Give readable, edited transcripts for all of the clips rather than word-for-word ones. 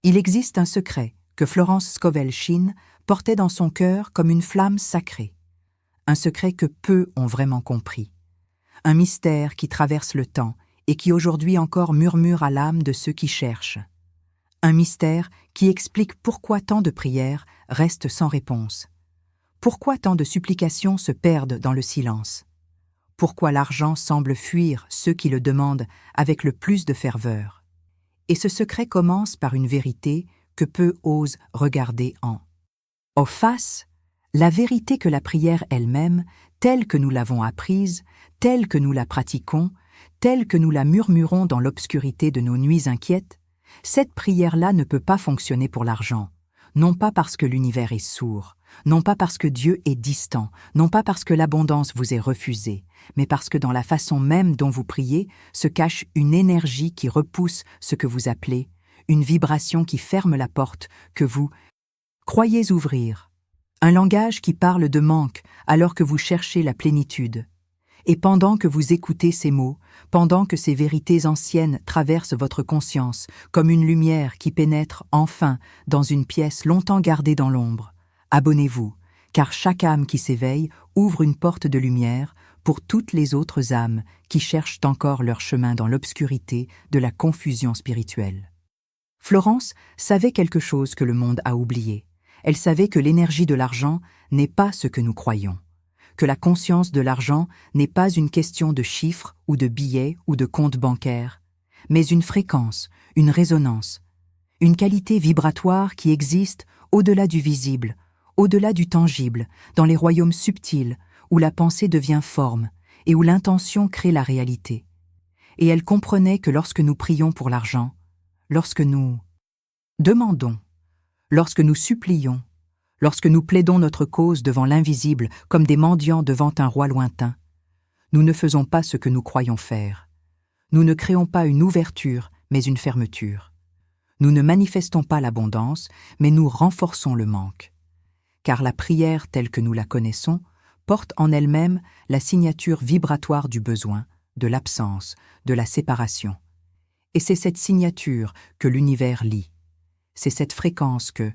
Il existe un secret que Florence Scovel Shinn portait dans son cœur comme une flamme sacrée. Un secret que peu ont vraiment compris. Un mystère qui traverse le temps et qui aujourd'hui encore murmure à l'âme de ceux qui cherchent. Un mystère qui explique pourquoi tant de prières restent sans réponse. Pourquoi tant de supplications se perdent dans le silence. Pourquoi l'argent semble fuir ceux qui le demandent avec le plus de ferveur. Et ce secret commence par une vérité que peu osent regarder en face, la vérité que la prière elle-même, telle que nous l'avons apprise, telle que nous la pratiquons, telle que nous la murmurons dans l'obscurité de nos nuits inquiètes, cette prière-là ne peut pas fonctionner pour l'argent, non pas parce que l'univers est sourd, non pas parce que Dieu est distant, non pas parce que l'abondance vous est refusée, mais parce que dans la façon même dont vous priez se cache une énergie qui repousse ce que vous appelez, une vibration qui ferme la porte que vous croyez ouvrir, un langage qui parle de manque alors que vous cherchez la plénitude. Et pendant que vous écoutez ces mots, pendant que ces vérités anciennes traversent votre conscience comme une lumière qui pénètre enfin dans une pièce longtemps gardée dans l'ombre, abonnez-vous, car chaque âme qui s'éveille ouvre une porte de lumière pour toutes les autres âmes qui cherchent encore leur chemin dans l'obscurité de la confusion spirituelle. Florence savait quelque chose que le monde a oublié. Elle savait que l'énergie de l'argent n'est pas ce que nous croyons, que la conscience de l'argent n'est pas une question de chiffres ou de billets ou de comptes bancaires, mais une fréquence, une résonance, une qualité vibratoire qui existe au-delà du visible, au-delà du tangible, dans les royaumes subtils où la pensée devient forme et où l'intention crée la réalité. Et elle comprenait que lorsque nous prions pour l'argent, lorsque nous demandons, lorsque nous supplions, lorsque nous plaidons notre cause devant l'invisible comme des mendiants devant un roi lointain, nous ne faisons pas ce que nous croyons faire. Nous ne créons pas une ouverture, mais une fermeture. Nous ne manifestons pas l'abondance, mais nous renforçons le manque. Car la prière telle que nous la connaissons porte en elle-même la signature vibratoire du besoin, de l'absence, de la séparation. Et c'est cette signature que l'univers lit. C'est cette fréquence que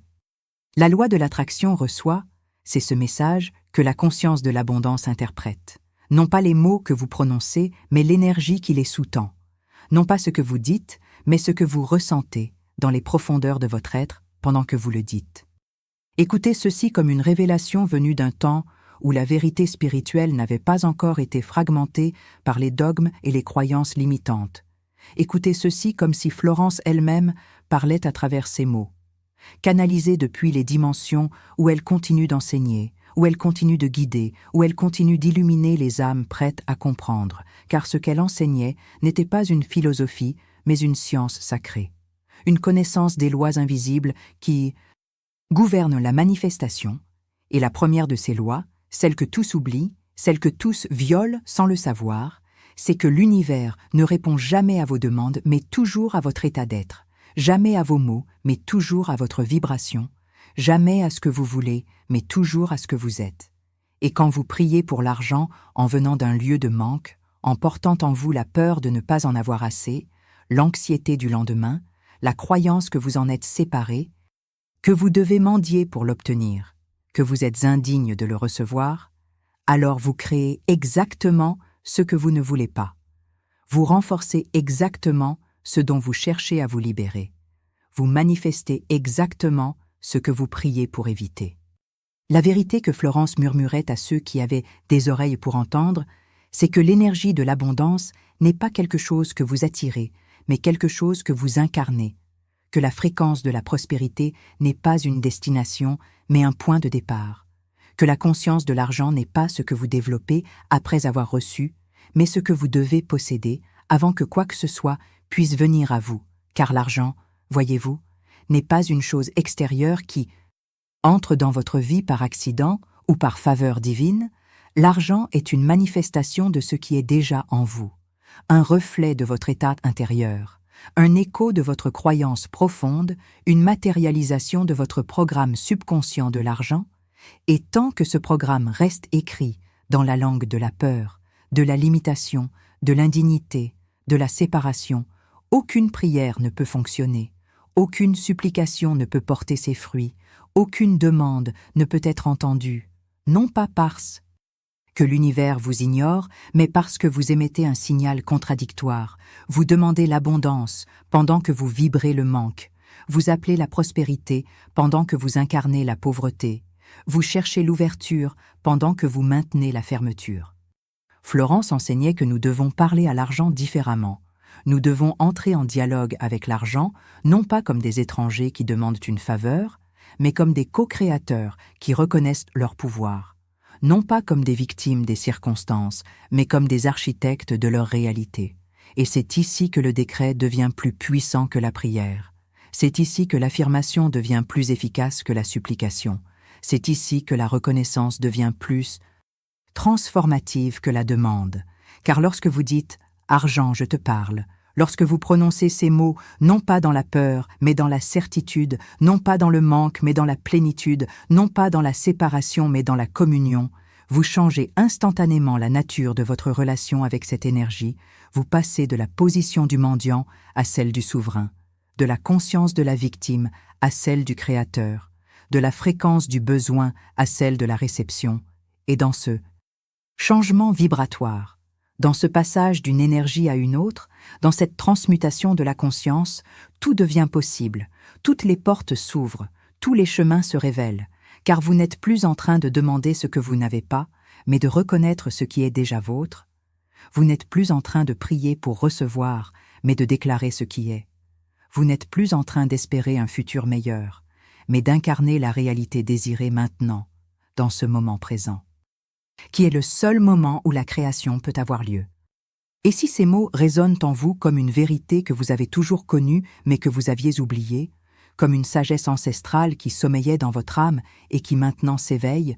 la loi de l'attraction reçoit, c'est ce message que la conscience de l'abondance interprète. Non pas les mots que vous prononcez, mais l'énergie qui les sous-tend. Non pas ce que vous dites, mais ce que vous ressentez dans les profondeurs de votre être pendant que vous le dites. Écoutez ceci comme une révélation venue d'un temps où la vérité spirituelle n'avait pas encore été fragmentée par les dogmes et les croyances limitantes. Écoutez ceci comme si Florence elle-même parlait à travers ces mots. Canalisée depuis les dimensions où elle continue d'enseigner, où elle continue de guider, où elle continue d'illuminer les âmes prêtes à comprendre, car ce qu'elle enseignait n'était pas une philosophie, mais une science sacrée. Une connaissance des lois invisibles qui gouvernent la manifestation, et la première de ces lois, celle que tous oublient, celle que tous violent sans le savoir, c'est que l'univers ne répond jamais à vos demandes, mais toujours à votre état d'être, jamais à vos mots, mais toujours à votre vibration, jamais à ce que vous voulez, mais toujours à ce que vous êtes. Et quand vous priez pour l'argent en venant d'un lieu de manque, en portant en vous la peur de ne pas en avoir assez, l'anxiété du lendemain, la croyance que vous en êtes séparé, que vous devez mendier pour l'obtenir, que vous êtes indigne de le recevoir, alors vous créez exactement ce que vous ne voulez pas. Vous renforcez exactement ce dont vous cherchez à vous libérer. Vous manifestez exactement ce que vous priez pour éviter. La vérité que Florence murmurait à ceux qui avaient des oreilles pour entendre, c'est que l'énergie de l'abondance n'est pas quelque chose que vous attirez, mais quelque chose que vous incarnez, que la fréquence de la prospérité n'est pas une destination, mais un point de départ, que la conscience de l'argent n'est pas ce que vous développez après avoir reçu, mais ce que vous devez posséder avant que quoi que ce soit puisse venir à vous, car l'argent, voyez-vous, n'est pas une chose extérieure qui entre dans votre vie par accident ou par faveur divine. L'argent est une manifestation de ce qui est déjà en vous, un reflet de votre état intérieur, un écho de votre croyance profonde, une matérialisation de votre programme subconscient de l'argent, et tant que ce programme reste écrit dans la langue de la peur, de la limitation, de l'indignité, de la séparation, aucune prière ne peut fonctionner, Aucune supplication ne peut porter ses fruits, aucune demande ne peut être entendue, non pas parce que l'univers vous ignore, mais parce que vous émettez un signal contradictoire. Vous demandez l'abondance pendant que vous vibrez le manque. Vous appelez la prospérité pendant que vous incarnez la pauvreté. Vous cherchez l'ouverture pendant que vous maintenez la fermeture. Florence enseignait que nous devons parler à l'argent différemment. Nous devons entrer en dialogue avec l'argent, non pas comme des étrangers qui demandent une faveur, mais comme des co-créateurs qui reconnaissent leur pouvoir. Non pas comme des victimes des circonstances, mais comme des architectes de leur réalité. Et c'est ici que le décret devient plus puissant que la prière. C'est ici que l'affirmation devient plus efficace que la supplication. C'est ici que la reconnaissance devient plus transformative que la demande. Car lorsque vous dites « argent, je te parle », lorsque vous prononcez ces mots, non pas dans la peur, mais dans la certitude, non pas dans le manque, mais dans la plénitude, non pas dans la séparation, mais dans la communion, vous changez instantanément la nature de votre relation avec cette énergie, vous passez de la position du mendiant à celle du souverain, de la conscience de la victime à celle du créateur, de la fréquence du besoin à celle de la réception, et dans ce changement vibratoire, dans ce passage d'une énergie à une autre, dans cette transmutation de la conscience, tout devient possible, toutes les portes s'ouvrent, tous les chemins se révèlent, car vous n'êtes plus en train de demander ce que vous n'avez pas, mais de reconnaître ce qui est déjà vôtre. Vous n'êtes plus en train de prier pour recevoir, mais de déclarer ce qui est. Vous n'êtes plus en train d'espérer un futur meilleur, mais d'incarner la réalité désirée maintenant, dans ce moment présent, qui est le seul moment où la création peut avoir lieu. Et si ces mots résonnent en vous comme une vérité que vous avez toujours connue mais que vous aviez oubliée, comme une sagesse ancestrale qui sommeillait dans votre âme et qui maintenant s'éveille,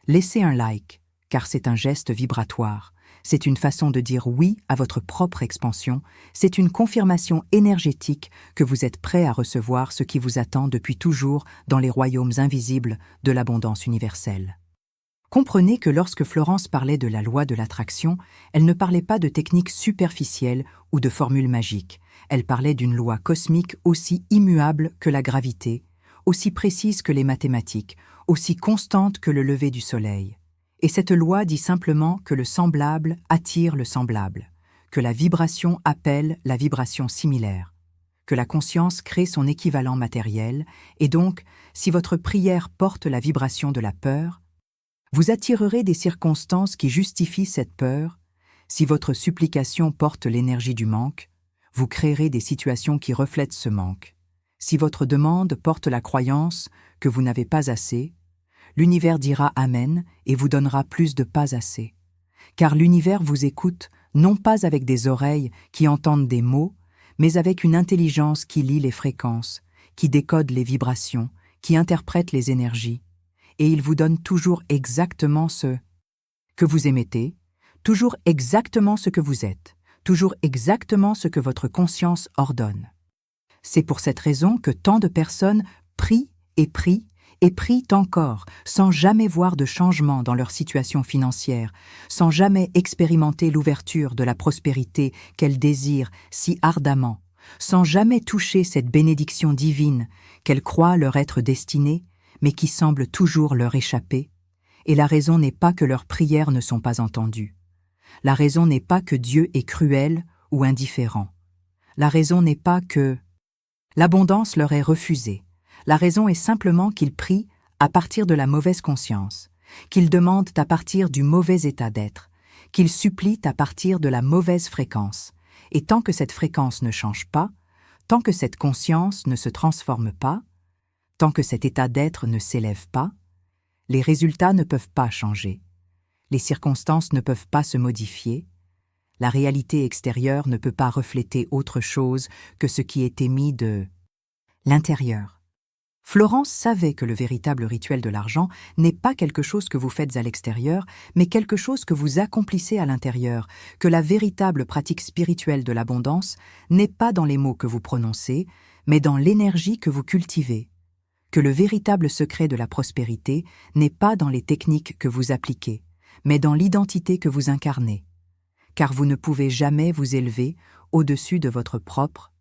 laissez un like, car c'est un geste vibratoire. C'est une façon de dire oui à votre propre expansion, c'est une confirmation énergétique que vous êtes prêt à recevoir ce qui vous attend depuis toujours dans les royaumes invisibles de l'abondance universelle. Comprenez que lorsque Florence parlait de la loi de l'attraction, elle ne parlait pas de techniques superficielles ou de formules magiques. Elle parlait d'une loi cosmique aussi immuable que la gravité, aussi précise que les mathématiques, aussi constante que le lever du soleil. Et cette loi dit simplement que le semblable attire le semblable, que la vibration appelle la vibration similaire, que la conscience crée son équivalent matériel, et donc, si votre prière porte la vibration de la peur, vous attirerez des circonstances qui justifient cette peur. Si votre supplication porte l'énergie du manque, vous créerez des situations qui reflètent ce manque. Si votre demande porte la croyance que vous n'avez pas assez, l'univers dira Amen et vous donnera plus de pas assez. Car l'univers vous écoute non pas avec des oreilles qui entendent des mots, mais avec une intelligence qui lit les fréquences, qui décode les vibrations, qui interprète les énergies. Et il vous donne toujours exactement ce que vous émettez, toujours exactement ce que vous êtes, toujours exactement ce que votre conscience ordonne. C'est pour cette raison que tant de personnes prient et prient et prient encore, sans jamais voir de changement dans leur situation financière, sans jamais expérimenter l'ouverture de la prospérité qu'elles désirent si ardemment, sans jamais toucher cette bénédiction divine qu'elles croient leur être destinée, mais qui semble toujours leur échapper. Et la raison n'est pas que leurs prières ne sont pas entendues. La raison n'est pas que Dieu est cruel ou indifférent. La raison n'est pas que l'abondance leur est refusée. La raison est simplement qu'ils prient à partir de la mauvaise conscience, qu'ils demandent à partir du mauvais état d'être, qu'ils supplient à partir de la mauvaise fréquence. Et tant que cette fréquence ne change pas, tant que cette conscience ne se transforme pas, tant que cet état d'être ne s'élève pas, les résultats ne peuvent pas changer, les circonstances ne peuvent pas se modifier, la réalité extérieure ne peut pas refléter autre chose que ce qui est émis de l'intérieur. Florence savait que le véritable rituel de l'argent n'est pas quelque chose que vous faites à l'extérieur, mais quelque chose que vous accomplissez à l'intérieur, que la véritable pratique spirituelle de l'abondance n'est pas dans les mots que vous prononcez, mais dans l'énergie que vous cultivez, que le véritable secret de la prospérité n'est pas dans les techniques que vous appliquez, mais dans l'identité que vous incarnez, car vous ne pouvez jamais vous élever au-dessus de votre propre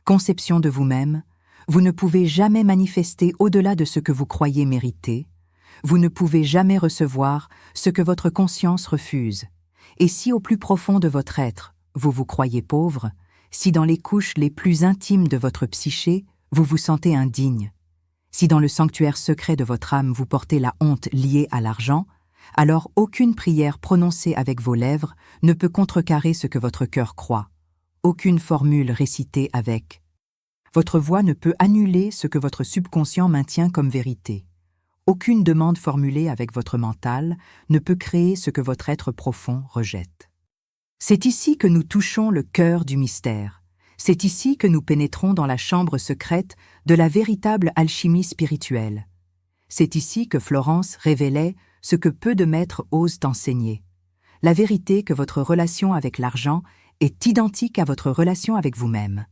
conception de vous-même, Vous ne pouvez jamais manifester au-delà de ce que vous croyez mériter. Vous ne pouvez jamais recevoir ce que votre conscience refuse. Et si au plus profond de votre être, vous vous croyez pauvre, si dans les couches les plus intimes de votre psyché, vous vous sentez indigne, si dans le sanctuaire secret de votre âme vous portez la honte liée à l'argent, alors aucune prière prononcée avec vos lèvres ne peut contrecarrer ce que votre cœur croit. Aucune formule récitée avec votre voix ne peut annuler ce que votre subconscient maintient comme vérité. Aucune demande formulée avec votre mental ne peut créer ce que votre être profond rejette. C'est ici que nous touchons le cœur du mystère. C'est ici que nous pénétrons dans la chambre secrète de la véritable alchimie spirituelle. C'est ici que Florence révélait ce que peu de maîtres osent enseigner. La vérité que votre relation avec l'argent est identique à votre relation avec vous-même.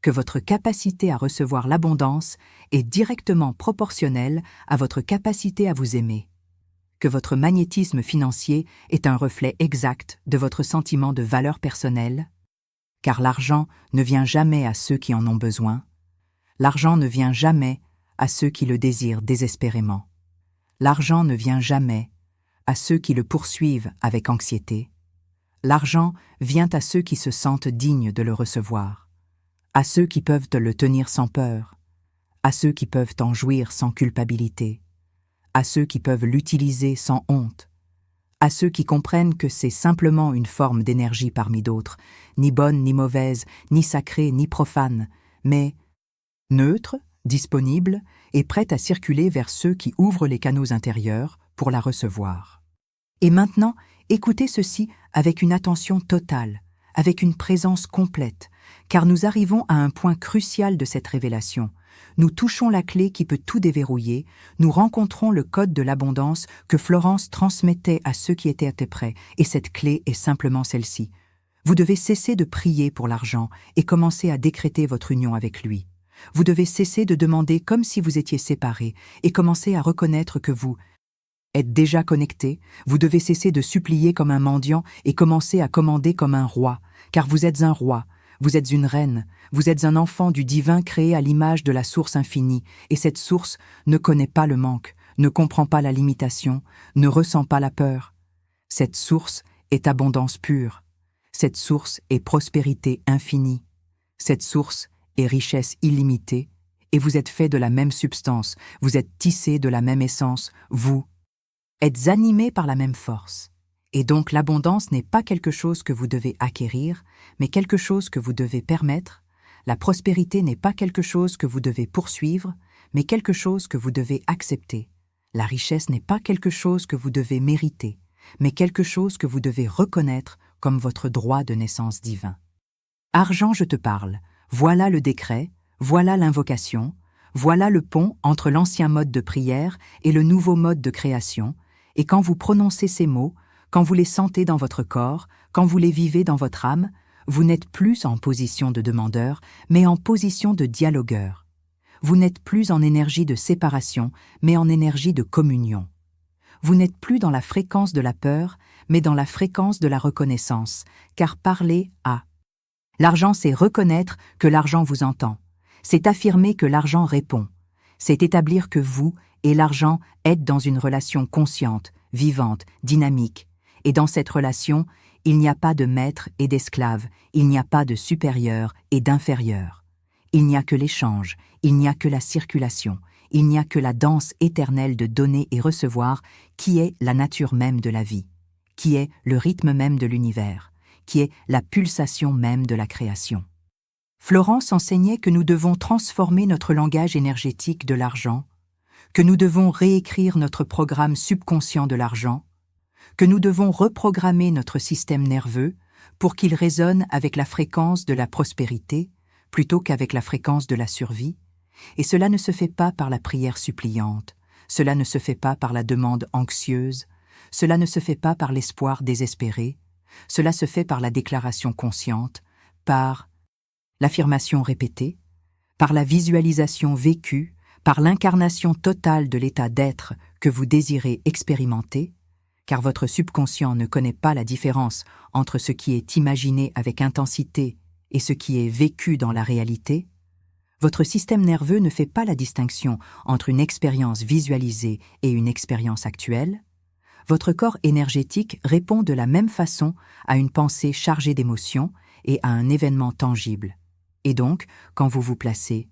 Que votre capacité à recevoir l'abondance est directement proportionnelle à votre capacité à vous aimer. Que votre magnétisme financier est un reflet exact de votre sentiment de valeur personnelle, car l'argent ne vient jamais à ceux qui en ont besoin. L'argent ne vient jamais à ceux qui le désirent désespérément. L'argent ne vient jamais à ceux qui le poursuivent avec anxiété. L'argent vient à ceux qui se sentent dignes de le recevoir, à ceux qui peuvent le tenir sans peur, à ceux qui peuvent en jouir sans culpabilité, à ceux qui peuvent l'utiliser sans honte, à ceux qui comprennent que c'est simplement une forme d'énergie parmi d'autres, ni bonne ni mauvaise, ni sacrée ni profane, mais neutre, disponible et prête à circuler vers ceux qui ouvrent les canaux intérieurs pour la recevoir. Et maintenant, écoutez ceci avec une attention totale, avec une présence complète, car nous arrivons à un point crucial de cette révélation. Nous touchons la clé qui peut tout déverrouiller, nous rencontrons le code de l'abondance que Florence transmettait à ceux qui étaient prêts, et cette clé est simplement celle-ci. Vous devez cesser de prier pour l'argent et commencer à décréter votre union avec lui. Vous devez cesser de demander comme si vous étiez séparés et commencer à reconnaître que vous êtes déjà connectés. Vous devez cesser de supplier comme un mendiant et commencer à commander comme un roi, car vous êtes un roi. Vous êtes une reine, vous êtes un enfant du divin créé à l'image de la source infinie, et cette source ne connaît pas le manque, ne comprend pas la limitation, ne ressent pas la peur. Cette source est abondance pure. Cette source est prospérité infinie. Cette source est richesse illimitée, et vous êtes fait de la même substance, vous êtes tissé de la même essence, vous êtes animé par la même force. Et donc l'abondance n'est pas quelque chose que vous devez acquérir, mais quelque chose que vous devez permettre. La prospérité n'est pas quelque chose que vous devez poursuivre, mais quelque chose que vous devez accepter. La richesse n'est pas quelque chose que vous devez mériter, mais quelque chose que vous devez reconnaître comme votre droit de naissance divin. Argent, je te parle. Voilà le décret, voilà l'invocation, voilà le pont entre l'ancien mode de prière et le nouveau mode de création, et quand vous prononcez ces mots, quand vous les sentez dans votre corps, quand vous les vivez dans votre âme, vous n'êtes plus en position de demandeur, mais en position de dialogueur. Vous n'êtes plus en énergie de séparation, mais en énergie de communion. Vous n'êtes plus dans la fréquence de la peur, mais dans la fréquence de la reconnaissance, car parler à l'argent, c'est reconnaître que l'argent vous entend. C'est affirmer que l'argent répond. C'est établir que vous et l'argent êtes dans une relation consciente, vivante, dynamique. Et dans cette relation, il n'y a pas de maître et d'esclave, il n'y a pas de supérieur et d'inférieur. Il n'y a que l'échange, il n'y a que la circulation, il n'y a que la danse éternelle de donner et recevoir qui est la nature même de la vie, qui est le rythme même de l'univers, qui est la pulsation même de la création. Florence enseignait que nous devons transformer notre langage énergétique de l'argent, que nous devons réécrire notre programme subconscient de l'argent, que nous devons reprogrammer notre système nerveux pour qu'il résonne avec la fréquence de la prospérité plutôt qu'avec la fréquence de la survie, et cela ne se fait pas par la prière suppliante, cela ne se fait pas par la demande anxieuse, cela ne se fait pas par l'espoir désespéré, cela se fait par la déclaration consciente, par l'affirmation répétée, par la visualisation vécue, par l'incarnation totale de l'état d'être que vous désirez expérimenter, car votre subconscient ne connaît pas la différence entre ce qui est imaginé avec intensité et ce qui est vécu dans la réalité. Votre système nerveux ne fait pas la distinction entre une expérience visualisée et une expérience actuelle. Votre corps énergétique répond de la même façon à une pensée chargée d'émotions et à un événement tangible. Et donc, quand vous vous placez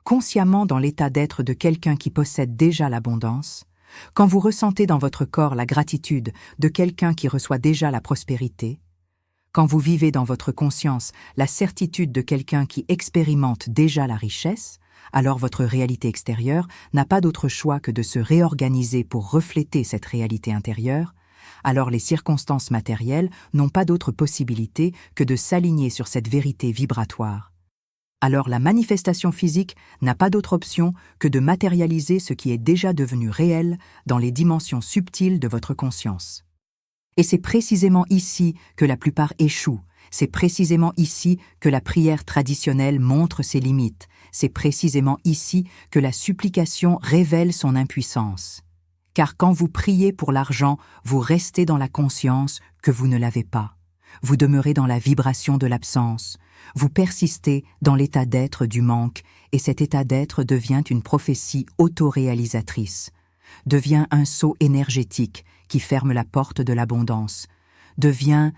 consciemment dans l'état d'être de quelqu'un qui possède déjà l'abondance, quand vous ressentez dans votre corps la gratitude de quelqu'un qui reçoit déjà la prospérité, quand vous vivez dans votre conscience la certitude de quelqu'un qui expérimente déjà la richesse, alors votre réalité extérieure n'a pas d'autre choix que de se réorganiser pour refléter cette réalité intérieure, alors les circonstances matérielles n'ont pas d'autre possibilité que de s'aligner sur cette vérité vibratoire. Alors la manifestation physique n'a pas d'autre option que de matérialiser ce qui est déjà devenu réel dans les dimensions subtiles de votre conscience. Et c'est précisément ici que la plupart échouent, c'est précisément ici que la prière traditionnelle montre ses limites, c'est précisément ici que la supplication révèle son impuissance. Car quand vous priez pour l'argent, vous restez dans la conscience que vous ne l'avez pas. Vous demeurez dans la vibration de l'absence. Vous persistez dans l'état d'être du manque, et cet état d'être devient une prophétie autoréalisatrice, devient un sceau énergétique qui ferme la porte de l'abondance, devient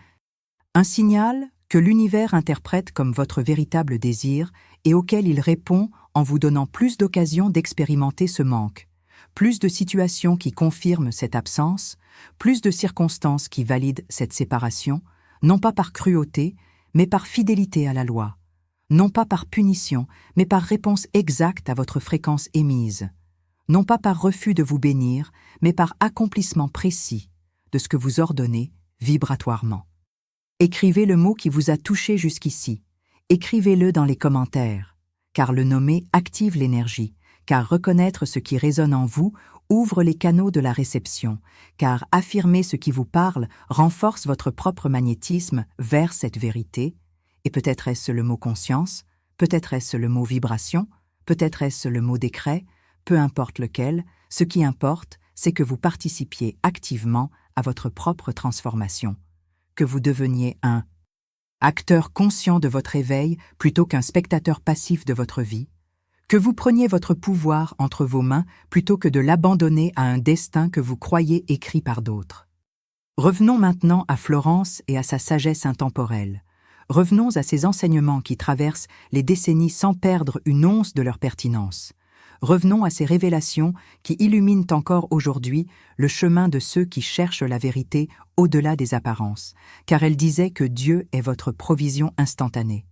un signal que l'univers interprète comme votre véritable désir et auquel il répond en vous donnant plus d'occasions d'expérimenter ce manque, plus de situations qui confirment cette absence, plus de circonstances qui valident cette séparation, non pas par cruauté, mais par fidélité à la loi, non pas par punition, mais par réponse exacte à votre fréquence émise, non pas par refus de vous bénir, mais par accomplissement précis de ce que vous ordonnez vibratoirement. Écrivez le mot qui vous a touché jusqu'ici, écrivez-le dans les commentaires, car le nommer active l'énergie, car reconnaître ce qui résonne en vous ouvre les canaux de la réception, car affirmer ce qui vous parle renforce votre propre magnétisme vers cette vérité, et peut-être est-ce le mot conscience, peut-être est-ce le mot vibration, peut-être est-ce le mot décret, peu importe lequel, ce qui importe, c'est que vous participiez activement à votre propre transformation, que vous deveniez un acteur conscient de votre éveil plutôt qu'un spectateur passif de votre vie, que vous preniez votre pouvoir entre vos mains plutôt que de l'abandonner à un destin que vous croyez écrit par d'autres. Revenons maintenant à Florence et à sa sagesse intemporelle. Revenons à ces enseignements qui traversent les décennies sans perdre une once de leur pertinence. Revenons à ces révélations qui illuminent encore aujourd'hui le chemin de ceux qui cherchent la vérité au-delà des apparences, car elle disait que Dieu est votre provision instantanée,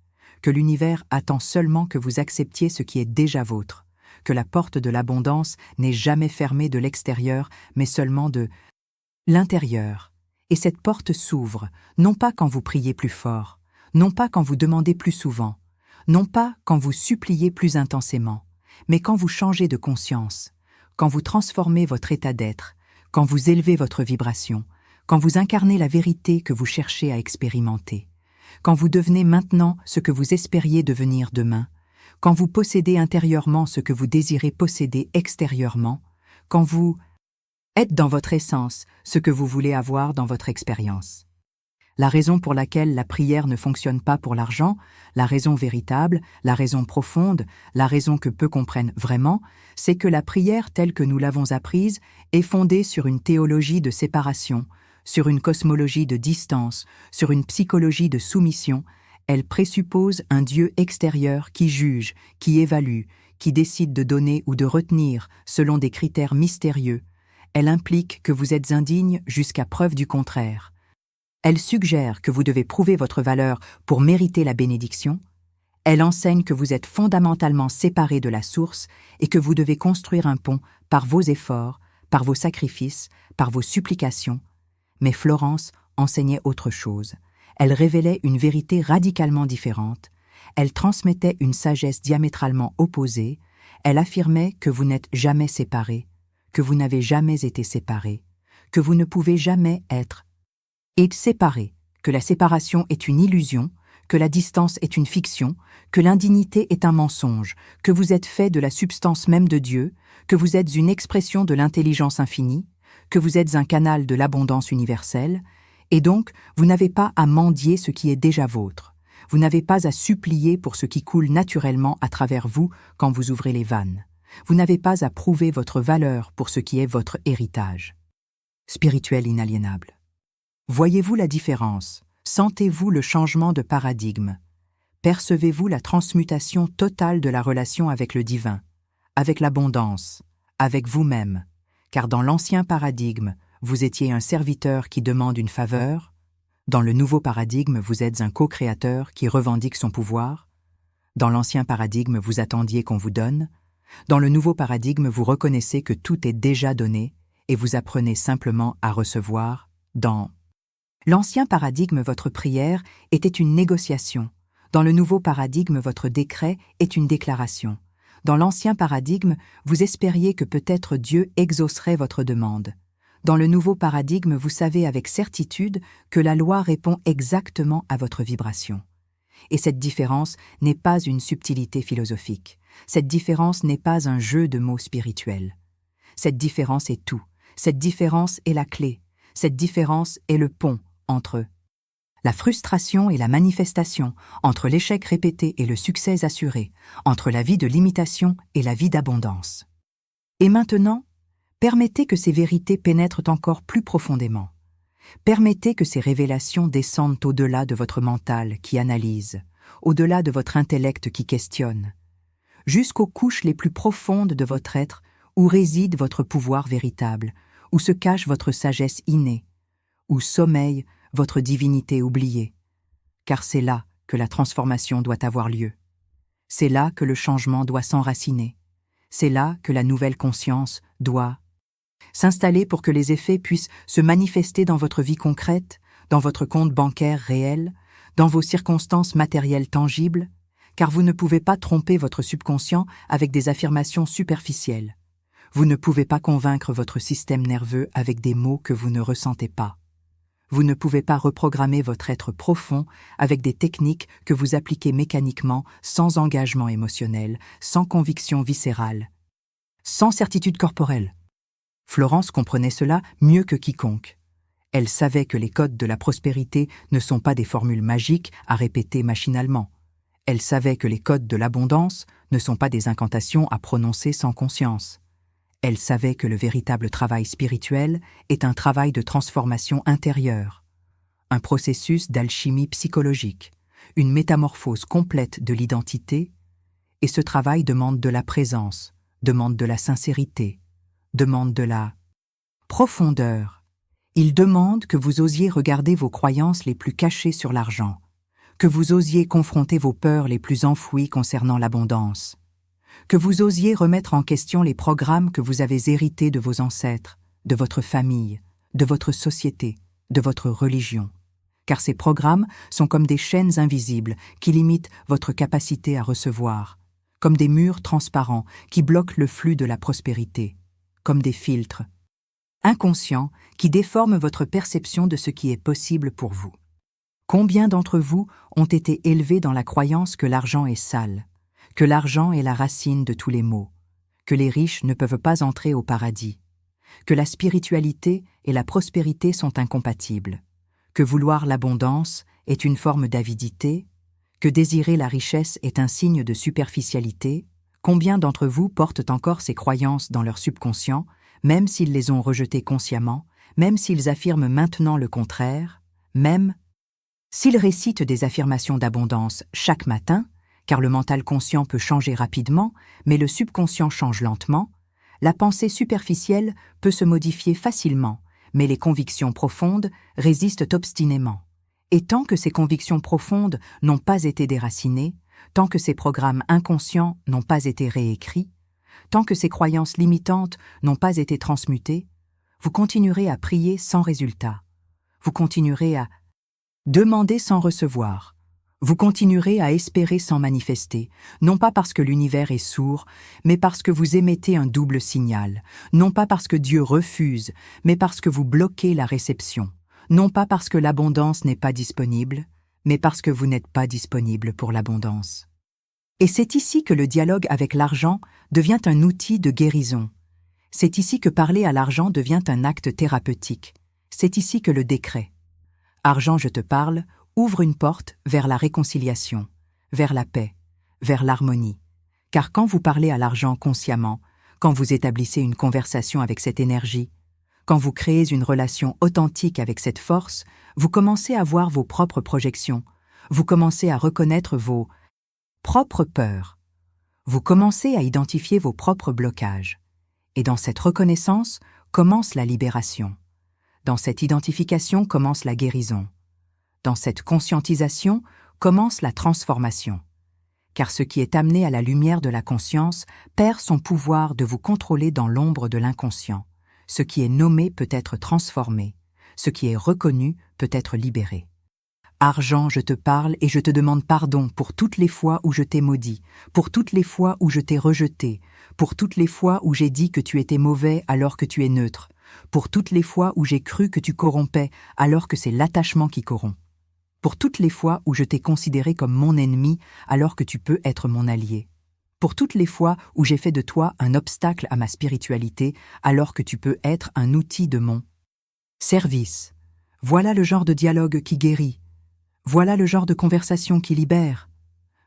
que l'univers attend seulement que vous acceptiez ce qui est déjà vôtre, que la porte de l'abondance n'est jamais fermée de l'extérieur, mais seulement de l'intérieur. Et cette porte s'ouvre, non pas quand vous priez plus fort, non pas quand vous demandez plus souvent, non pas quand vous suppliez plus intensément, mais quand vous changez de conscience, quand vous transformez votre état d'être, quand vous élevez votre vibration, quand vous incarnez la vérité que vous cherchez à expérimenter, quand vous devenez maintenant ce que vous espériez devenir demain, quand vous possédez intérieurement ce que vous désirez posséder extérieurement, quand vous êtes dans votre essence ce que vous voulez avoir dans votre expérience. La raison pour laquelle la prière ne fonctionne pas pour l'argent, la raison véritable, la raison profonde, la raison que peu comprennent vraiment, c'est que la prière telle que nous l'avons apprise est fondée sur une théologie de séparation, sur une cosmologie de distance, sur une psychologie de soumission. Elle présuppose un Dieu extérieur qui juge, qui évalue, qui décide de donner ou de retenir selon des critères mystérieux. Elle implique que vous êtes indigne jusqu'à preuve du contraire. Elle suggère que vous devez prouver votre valeur pour mériter la bénédiction. Elle enseigne que vous êtes fondamentalement séparé de la source et que vous devez construire un pont par vos efforts, par vos sacrifices, par vos supplications. Mais Florence enseignait autre chose. Elle révélait une vérité radicalement différente. Elle transmettait une sagesse diamétralement opposée. Elle affirmait que vous n'êtes jamais séparés, que vous n'avez jamais été séparés, que vous ne pouvez jamais être et séparés, que la séparation est une illusion, que la distance est une fiction, que l'indignité est un mensonge, que vous êtes fait de la substance même de Dieu, que vous êtes une expression de l'intelligence infinie, que vous êtes un canal de l'abondance universelle, et donc vous n'avez pas à mendier ce qui est déjà vôtre. Vous n'avez pas à supplier pour ce qui coule naturellement à travers vous quand vous ouvrez les vannes. Vous n'avez pas à prouver votre valeur pour ce qui est votre héritage. Spirituel inaliénable. Voyez-vous la différence? Sentez-vous le changement de paradigme? Percevez-vous la transmutation totale de la relation avec le divin, avec l'abondance, avec vous-même? Car dans l'ancien paradigme, vous étiez un serviteur qui demande une faveur. Dans le nouveau paradigme, vous êtes un co-créateur qui revendique son pouvoir. Dans l'ancien paradigme, vous attendiez qu'on vous donne. Dans le nouveau paradigme, vous reconnaissez que tout est déjà donné et vous apprenez simplement à recevoir. Dans l'ancien paradigme, votre prière était une négociation. Dans le nouveau paradigme, votre décret est une déclaration. Dans l'ancien paradigme, vous espériez que peut-être Dieu exaucerait votre demande. Dans le nouveau paradigme, vous savez avec certitude que la loi répond exactement à votre vibration. Et cette différence n'est pas une subtilité philosophique. Cette différence n'est pas un jeu de mots spirituels. Cette différence est tout. Cette différence est la clé. Cette différence est le pont entre la frustration et la manifestation, entre l'échec répété et le succès assuré, entre la vie de limitation et la vie d'abondance. Et maintenant, permettez que ces vérités pénètrent encore plus profondément. Permettez que ces révélations descendent au-delà de votre mental qui analyse, au-delà de votre intellect qui questionne, jusqu'aux couches les plus profondes de votre être où réside votre pouvoir véritable, où se cache votre sagesse innée, où sommeille votre divinité oubliée. Car c'est là que la transformation doit avoir lieu. C'est là que le changement doit s'enraciner. C'est là que la nouvelle conscience doit s'installer pour que les effets puissent se manifester dans votre vie concrète, dans votre compte bancaire réel, dans vos circonstances matérielles tangibles, car vous ne pouvez pas tromper votre subconscient avec des affirmations superficielles. Vous ne pouvez pas convaincre votre système nerveux avec des mots que vous ne ressentez pas. Vous ne pouvez pas reprogrammer votre être profond avec des techniques que vous appliquez mécaniquement, sans engagement émotionnel, sans conviction viscérale, sans certitude corporelle. Florence comprenait cela mieux que quiconque. Elle savait que les codes de la prospérité ne sont pas des formules magiques à répéter machinalement. Elle savait que les codes de l'abondance ne sont pas des incantations à prononcer sans conscience. Elle savait que le véritable travail spirituel est un travail de transformation intérieure, un processus d'alchimie psychologique, une métamorphose complète de l'identité, et ce travail demande de la présence, demande de la sincérité, demande de la profondeur. Il demande que vous osiez regarder vos croyances les plus cachées sur l'argent, que vous osiez confronter vos peurs les plus enfouies concernant l'abondance, que vous osiez remettre en question les programmes que vous avez hérités de vos ancêtres, de votre famille, de votre société, de votre religion. Car ces programmes sont comme des chaînes invisibles qui limitent votre capacité à recevoir, comme des murs transparents qui bloquent le flux de la prospérité, comme des filtres inconscients qui déforment votre perception de ce qui est possible pour vous. Combien d'entre vous ont été élevés dans la croyance que l'argent est sale, que l'argent est la racine de tous les maux, que les riches ne peuvent pas entrer au paradis, que la spiritualité et la prospérité sont incompatibles, que vouloir l'abondance est une forme d'avidité, que désirer la richesse est un signe de superficialité? Combien d'entre vous portent encore ces croyances dans leur subconscient, même s'ils les ont rejetées consciemment, même s'ils affirment maintenant le contraire, même s'ils récitent des affirmations d'abondance chaque matin, car le mental conscient peut changer rapidement, mais le subconscient change lentement, la pensée superficielle peut se modifier facilement, mais les convictions profondes résistent obstinément. Et tant que ces convictions profondes n'ont pas été déracinées, tant que ces programmes inconscients n'ont pas été réécrits, tant que ces croyances limitantes n'ont pas été transmutées, vous continuerez à prier sans résultat. Vous continuerez à demander sans recevoir. Vous continuerez à espérer sans manifester, non pas parce que l'univers est sourd, mais parce que vous émettez un double signal, non pas parce que Dieu refuse, mais parce que vous bloquez la réception, non pas parce que l'abondance n'est pas disponible, mais parce que vous n'êtes pas disponible pour l'abondance. Et c'est ici que le dialogue avec l'argent devient un outil de guérison. C'est ici que parler à l'argent devient un acte thérapeutique. C'est ici que le décret « Argent, je te parle » ouvre une porte vers la réconciliation, vers la paix, vers l'harmonie. Car quand vous parlez à l'argent consciemment, quand vous établissez une conversation avec cette énergie, quand vous créez une relation authentique avec cette force, vous commencez à voir vos propres projections, vous commencez à reconnaître vos propres peurs, vous commencez à identifier vos propres blocages. Et dans cette reconnaissance commence la libération. Dans cette identification commence la guérison. Dans cette conscientisation commence la transformation. Car ce qui est amené à la lumière de la conscience perd son pouvoir de vous contrôler dans l'ombre de l'inconscient. Ce qui est nommé peut être transformé. Ce qui est reconnu peut être libéré. Argent, je te parle et je te demande pardon pour toutes les fois où je t'ai maudit, pour toutes les fois où je t'ai rejeté, pour toutes les fois où j'ai dit que tu étais mauvais alors que tu es neutre, pour toutes les fois où j'ai cru que tu corrompais alors que c'est l'attachement qui corrompt, pour toutes les fois où je t'ai considéré comme mon ennemi alors que tu peux être mon allié, pour toutes les fois où j'ai fait de toi un obstacle à ma spiritualité alors que tu peux être un outil de mon service. Voilà le genre de dialogue qui guérit. Voilà le genre de conversation qui libère.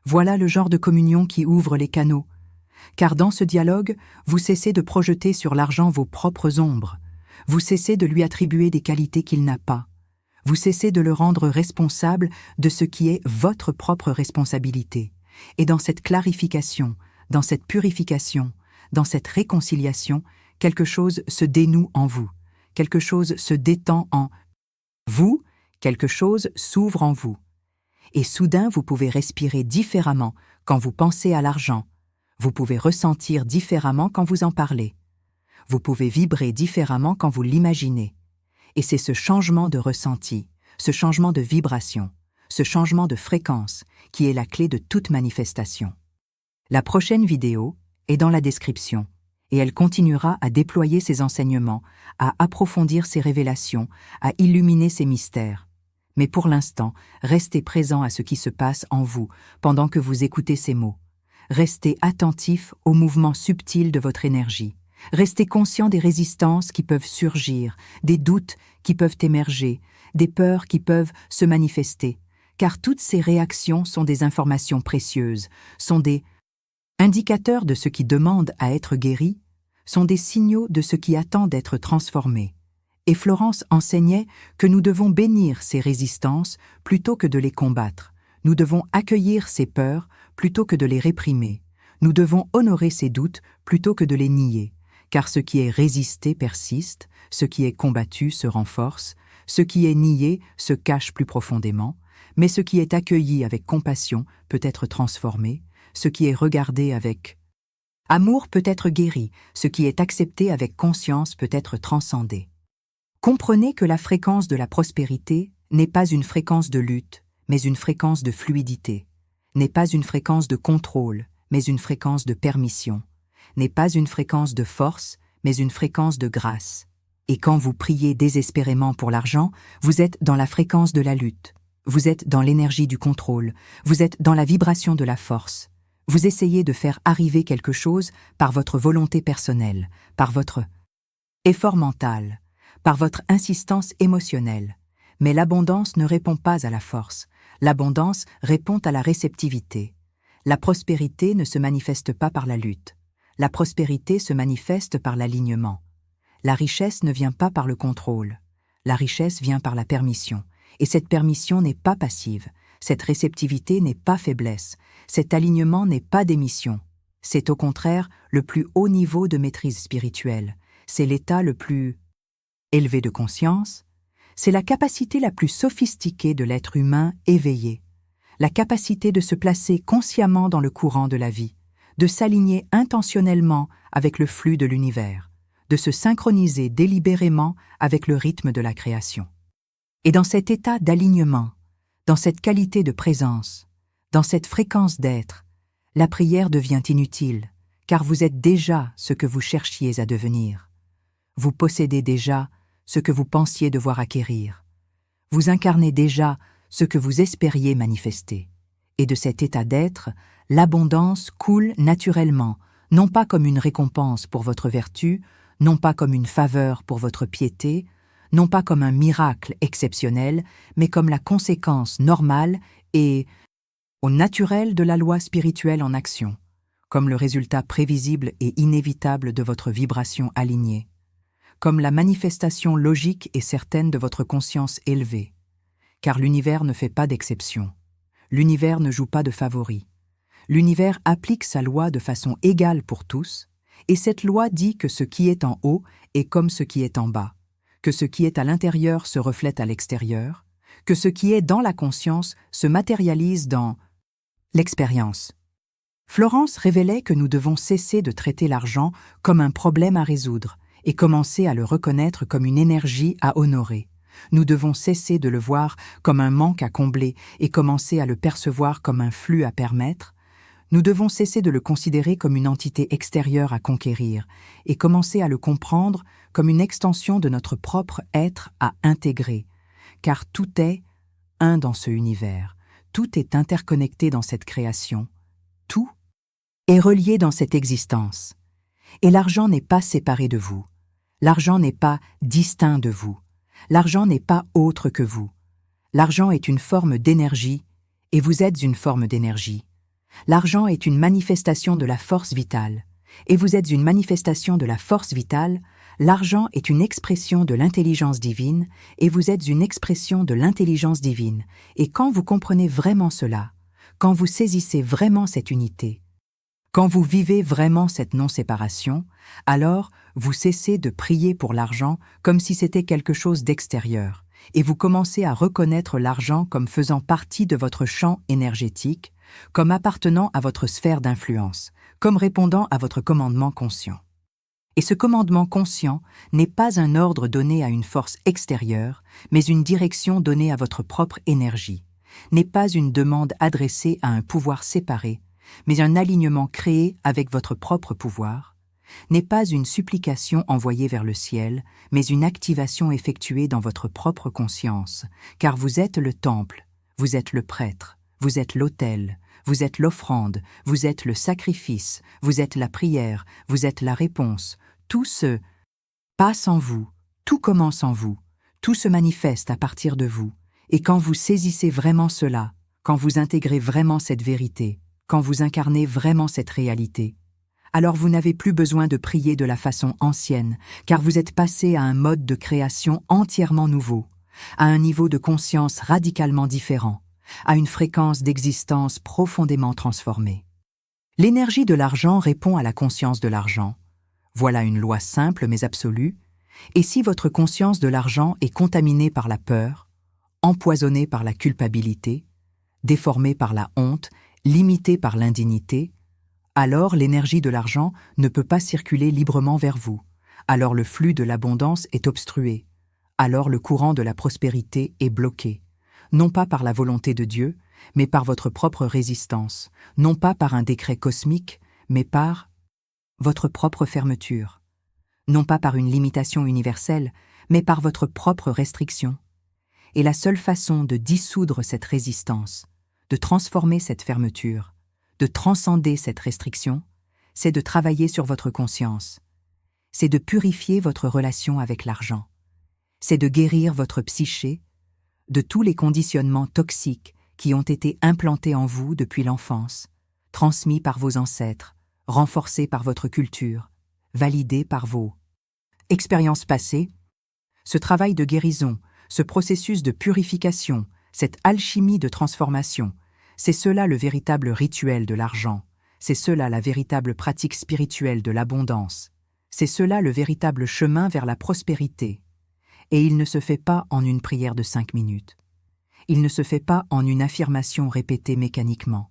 Voilà le genre de communion qui ouvre les canaux. Car dans ce dialogue, vous cessez de projeter sur l'argent vos propres ombres. Vous cessez de lui attribuer des qualités qu'il n'a pas. Vous cessez de le rendre responsable de ce qui est votre propre responsabilité. Et dans cette clarification, dans cette purification, dans cette réconciliation, quelque chose se dénoue en vous. Quelque chose se détend en vous. Quelque chose s'ouvre en vous. Et soudain, vous pouvez respirer différemment quand vous pensez à l'argent. Vous pouvez ressentir différemment quand vous en parlez. Vous pouvez vibrer différemment quand vous l'imaginez. Et c'est ce changement de ressenti, ce changement de vibration, ce changement de fréquence qui est la clé de toute manifestation. La prochaine vidéo est dans la description. Et elle continuera à déployer ses enseignements, à approfondir ses révélations, à illuminer ses mystères. Mais pour l'instant, restez présent à ce qui se passe en vous pendant que vous écoutez ces mots. Restez attentif aux mouvements subtils de votre énergie. Restez conscient des résistances qui peuvent surgir, des doutes qui peuvent émerger, des peurs qui peuvent se manifester, car toutes ces réactions sont des informations précieuses, sont des indicateurs de ce qui demande à être guéri, sont des signaux de ce qui attend d'être transformé. Et Florence enseignait que nous devons bénir ces résistances plutôt que de les combattre. Nous devons accueillir ces peurs plutôt que de les réprimer. Nous devons honorer ces doutes plutôt que de les nier. Car ce qui est résisté persiste, ce qui est combattu se renforce, ce qui est nié se cache plus profondément, mais ce qui est accueilli avec compassion peut être transformé, ce qui est regardé avec amour peut être guéri, ce qui est accepté avec conscience peut être transcendé. Comprenez que la fréquence de la prospérité n'est pas une fréquence de lutte, mais une fréquence de fluidité, n'est pas une fréquence de contrôle, mais une fréquence de permission, n'est pas une fréquence de force, mais une fréquence de grâce. Et quand vous priez désespérément pour l'argent, vous êtes dans la fréquence de la lutte, vous êtes dans l'énergie du contrôle, vous êtes dans la vibration de la force. Vous essayez de faire arriver quelque chose par votre volonté personnelle, par votre effort mental, par votre insistance émotionnelle. Mais l'abondance ne répond pas à la force. L'abondance répond à la réceptivité. La prospérité ne se manifeste pas par la lutte. La prospérité se manifeste par l'alignement. La richesse ne vient pas par le contrôle. La richesse vient par la permission. Et cette permission n'est pas passive. Cette réceptivité n'est pas faiblesse. Cet alignement n'est pas démission. C'est au contraire le plus haut niveau de maîtrise spirituelle. C'est l'état le plus élevé de conscience. C'est la capacité la plus sophistiquée de l'être humain éveillé. La capacité de se placer consciemment dans le courant de la vie, de s'aligner intentionnellement avec le flux de l'univers, de se synchroniser délibérément avec le rythme de la création. Et dans cet état d'alignement, dans cette qualité de présence, dans cette fréquence d'être, la prière devient inutile, car vous êtes déjà ce que vous cherchiez à devenir. Vous possédez déjà ce que vous pensiez devoir acquérir. Vous incarnez déjà ce que vous espériez manifester. Et de cet état d'être, l'abondance coule naturellement, non pas comme une récompense pour votre vertu, non pas comme une faveur pour votre piété, non pas comme un miracle exceptionnel, mais comme la conséquence normale et au naturel de la loi spirituelle en action, comme le résultat prévisible et inévitable de votre vibration alignée, comme la manifestation logique et certaine de votre conscience élevée. Car l'univers ne fait pas d'exception. L'univers ne joue pas de favoris. L'univers applique sa loi de façon égale pour tous, et cette loi dit que ce qui est en haut est comme ce qui est en bas, que ce qui est à l'intérieur se reflète à l'extérieur, que ce qui est dans la conscience se matérialise dans l'expérience. Florence révélait que nous devons cesser de traiter l'argent comme un problème à résoudre et commencer à le reconnaître comme une énergie à honorer. Nous devons cesser de le voir comme un manque à combler et commencer à le percevoir comme un flux à permettre. Nous devons cesser de le considérer comme une entité extérieure à conquérir et commencer à le comprendre comme une extension de notre propre être à intégrer, car tout est un dans ce univers, tout est interconnecté dans cette création, tout est relié dans cette existence. Et l'argent n'est pas séparé de vous, l'argent n'est pas distinct de vous, l'argent n'est pas autre que vous. L'argent est une forme d'énergie et vous êtes une forme d'énergie. L'argent est une manifestation de la force vitale, et vous êtes une manifestation de la force vitale. L'argent est une expression de l'intelligence divine, et vous êtes une expression de l'intelligence divine. Et quand vous comprenez vraiment cela, quand vous saisissez vraiment cette unité, quand vous vivez vraiment cette non-séparation, alors vous cessez de prier pour l'argent comme si c'était quelque chose d'extérieur, et vous commencez à reconnaître l'argent comme faisant partie de votre champ énergétique, comme appartenant à votre sphère d'influence, comme répondant à votre commandement conscient. Et ce commandement conscient n'est pas un ordre donné à une force extérieure, mais une direction donnée à votre propre énergie, n'est pas une demande adressée à un pouvoir séparé, mais un alignement créé avec votre propre pouvoir, n'est pas une supplication envoyée vers le ciel, mais une activation effectuée dans votre propre conscience, car vous êtes le temple, vous êtes le prêtre, vous êtes l'autel, vous êtes l'offrande, vous êtes le sacrifice, vous êtes la prière, vous êtes la réponse. Tout se passe en vous, tout commence en vous, tout se manifeste à partir de vous. Et quand vous saisissez vraiment cela, quand vous intégrez vraiment cette vérité, quand vous incarnez vraiment cette réalité, alors vous n'avez plus besoin de prier de la façon ancienne, car vous êtes passé à un mode de création entièrement nouveau, à un niveau de conscience radicalement différent, à une fréquence d'existence profondément transformée. L'énergie de l'argent répond à la conscience de l'argent. Voilà une loi simple mais absolue, et si votre conscience de l'argent est contaminée par la peur, empoisonnée par la culpabilité, déformée par la honte, limitée par l'indignité, alors l'énergie de l'argent ne peut pas circuler librement vers vous, alors le flux de l'abondance est obstrué, alors le courant de la prospérité est bloqué, non pas par la volonté de Dieu, mais par votre propre résistance, non pas par un décret cosmique, mais par votre propre fermeture, non pas par une limitation universelle, mais par votre propre restriction. Et la seule façon de dissoudre cette résistance, de transformer cette fermeture, de transcender cette restriction, c'est de travailler sur votre conscience, c'est de purifier votre relation avec l'argent, c'est de guérir votre psyché de tous les conditionnements toxiques qui ont été implantés en vous depuis l'enfance, transmis par vos ancêtres, renforcés par votre culture, validés par vos expériences passées. Ce travail de guérison, ce processus de purification, cette alchimie de transformation, c'est cela le véritable rituel de l'argent, c'est cela la véritable pratique spirituelle de l'abondance, c'est cela le véritable chemin vers la prospérité. Et il ne se fait pas en une prière de 5 minutes. Il ne se fait pas en une affirmation répétée mécaniquement.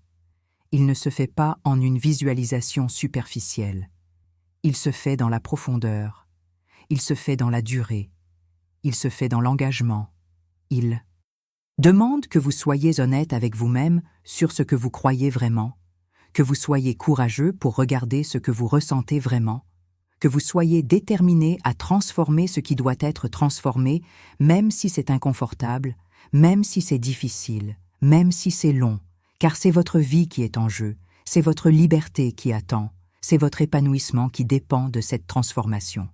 Il ne se fait pas en une visualisation superficielle. Il se fait dans la profondeur. Il se fait dans la durée. Il se fait dans l'engagement. Il demande que vous soyez honnête avec vous-même sur ce que vous croyez vraiment, que vous soyez courageux pour regarder ce que vous ressentez vraiment, que vous soyez déterminé à transformer ce qui doit être transformé, même si c'est inconfortable, même si c'est difficile, même si c'est long, car c'est votre vie qui est en jeu, c'est votre liberté qui attend, c'est votre épanouissement qui dépend de cette transformation.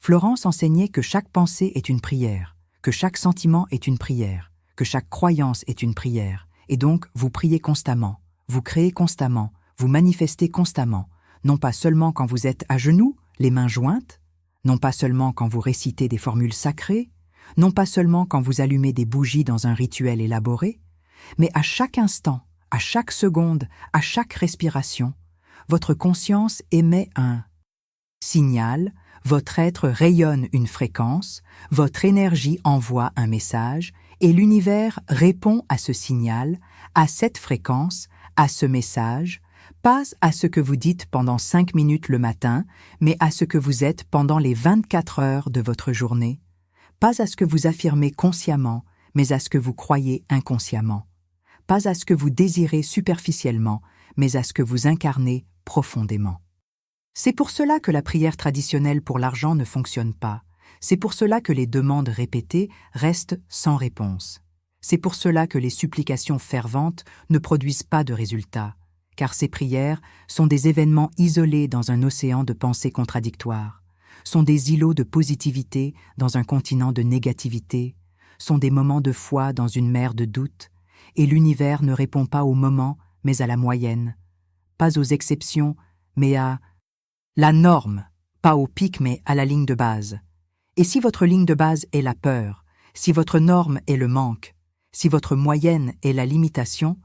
Florence enseignait que chaque pensée est une prière, que chaque sentiment est une prière, que chaque croyance est une prière, et donc vous priez constamment, vous créez constamment, vous manifestez constamment, non pas seulement quand vous êtes à genoux, les mains jointes, non pas seulement quand vous récitez des formules sacrées, non pas seulement quand vous allumez des bougies dans un rituel élaboré, mais à chaque instant, à chaque seconde, à chaque respiration, votre conscience émet un signal, votre être rayonne une fréquence, votre énergie envoie un message, et l'univers répond à ce signal, à cette fréquence, à ce message, pas à ce que vous dites pendant 5 minutes le matin, mais à ce que vous êtes pendant les 24 heures de votre journée, pas à ce que vous affirmez consciemment, mais à ce que vous croyez inconsciemment, pas à ce que vous désirez superficiellement, mais à ce que vous incarnez profondément. C'est pour cela que la prière traditionnelle pour l'argent ne fonctionne pas. C'est pour cela que les demandes répétées restent sans réponse. C'est pour cela que les supplications ferventes ne produisent pas de résultats, car ces prières sont des événements isolés dans un océan de pensées contradictoires, sont des îlots de positivité dans un continent de négativité, sont des moments de foi dans une mer de doute, et l'univers ne répond pas au moment, mais à la moyenne, pas aux exceptions, mais à la norme, pas au pic mais à la ligne de base. Et si votre ligne de base est la peur, si votre norme est le manque, si votre moyenne est la limitation,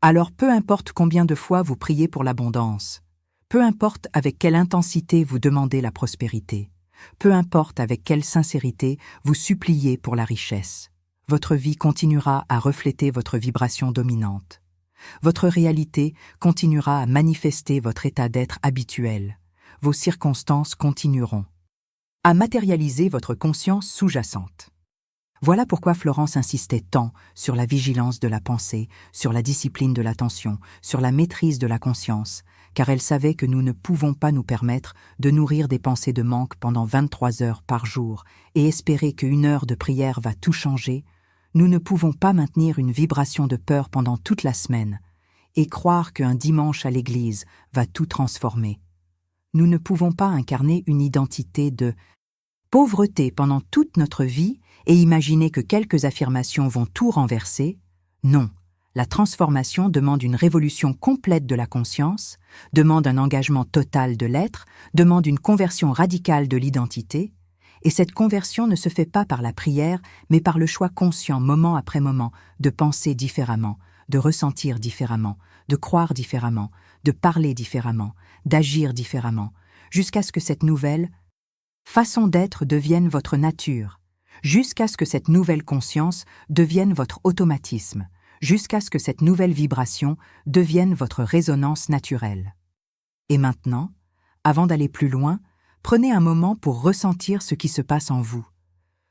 alors peu importe combien de fois vous priez pour l'abondance, peu importe avec quelle intensité vous demandez la prospérité, peu importe avec quelle sincérité vous suppliez pour la richesse, votre vie continuera à refléter votre vibration dominante. Votre réalité continuera à manifester votre état d'être habituel. Vos circonstances continueront à matérialiser votre conscience sous-jacente. Voilà pourquoi Florence insistait tant sur la vigilance de la pensée, sur la discipline de l'attention, sur la maîtrise de la conscience, car elle savait que nous ne pouvons pas nous permettre de nourrir des pensées de manque pendant 23 heures par jour et espérer qu'une heure de prière va tout changer. Nous ne pouvons pas maintenir une vibration de peur pendant toute la semaine et croire qu'un dimanche à l'église va tout transformer. Nous ne pouvons pas incarner une identité de pauvreté pendant toute notre vie et imaginer que quelques affirmations vont tout renverser. Non, la transformation demande une révolution complète de la conscience, demande un engagement total de l'être, demande une conversion radicale de l'identité, et cette conversion ne se fait pas par la prière, mais par le choix conscient, moment après moment, de penser différemment, de ressentir différemment, de croire différemment, de parler différemment, d'agir différemment, jusqu'à ce que cette nouvelle façon d'être devienne votre nature, jusqu'à ce que cette nouvelle conscience devienne votre automatisme, jusqu'à ce que cette nouvelle vibration devienne votre résonance naturelle. Et maintenant, avant d'aller plus loin, prenez un moment pour ressentir ce qui se passe en vous,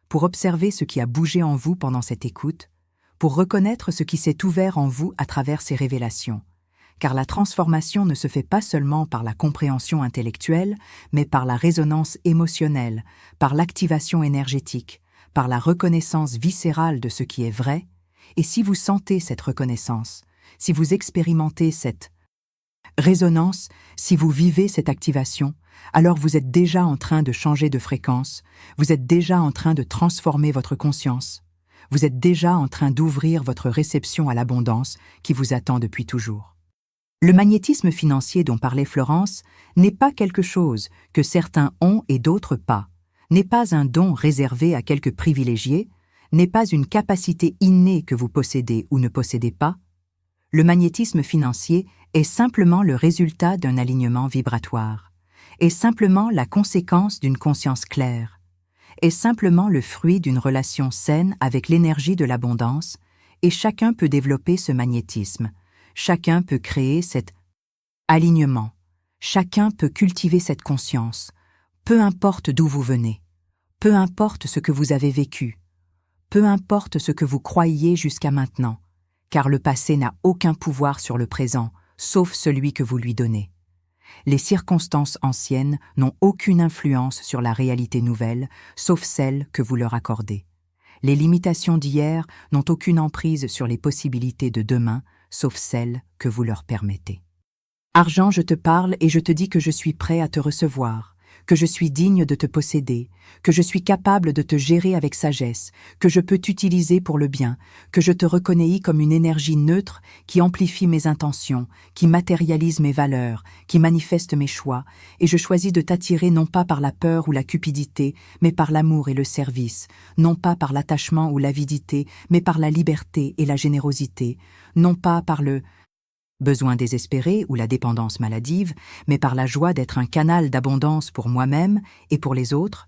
pour observer ce qui a bougé en vous pendant cette écoute, pour reconnaître ce qui s'est ouvert en vous à travers ces révélations. Car la transformation ne se fait pas seulement par la compréhension intellectuelle, mais par la résonance émotionnelle, par l'activation énergétique, par la reconnaissance viscérale de ce qui est vrai. Et si vous sentez cette reconnaissance, si vous expérimentez cette résonance, si vous vivez cette activation, alors vous êtes déjà en train de changer de fréquence, vous êtes déjà en train de transformer votre conscience, vous êtes déjà en train d'ouvrir votre réception à l'abondance qui vous attend depuis toujours. Le magnétisme financier dont parlait Florence n'est pas quelque chose que certains ont et d'autres pas, n'est pas un don réservé à quelques privilégiés, n'est pas une capacité innée que vous possédez ou ne possédez pas. Le magnétisme financier est simplement le résultat d'un alignement vibratoire, est simplement la conséquence d'une conscience claire, est simplement le fruit d'une relation saine avec l'énergie de l'abondance, et chacun peut développer ce magnétisme. Chacun peut créer cet alignement, chacun peut cultiver cette conscience, peu importe d'où vous venez, peu importe ce que vous avez vécu, peu importe ce que vous croyiez jusqu'à maintenant, car le passé n'a aucun pouvoir sur le présent, sauf celui que vous lui donnez. Les circonstances anciennes n'ont aucune influence sur la réalité nouvelle, sauf celle que vous leur accordez. Les limitations d'hier n'ont aucune emprise sur les possibilités de demain, sauf celles que vous leur permettez. Argent, je te parle et je te dis que je suis prêt à te recevoir, que je suis digne de te posséder, que je suis capable de te gérer avec sagesse, que je peux t'utiliser pour le bien, que je te reconnais comme une énergie neutre qui amplifie mes intentions, qui matérialise mes valeurs, qui manifeste mes choix, et je choisis de t'attirer non pas par la peur ou la cupidité, mais par l'amour et le service, non pas par l'attachement ou l'avidité, mais par la liberté et la générosité, non pas par le besoin désespéré ou la dépendance maladive, mais par la joie d'être un canal d'abondance pour moi-même et pour les autres.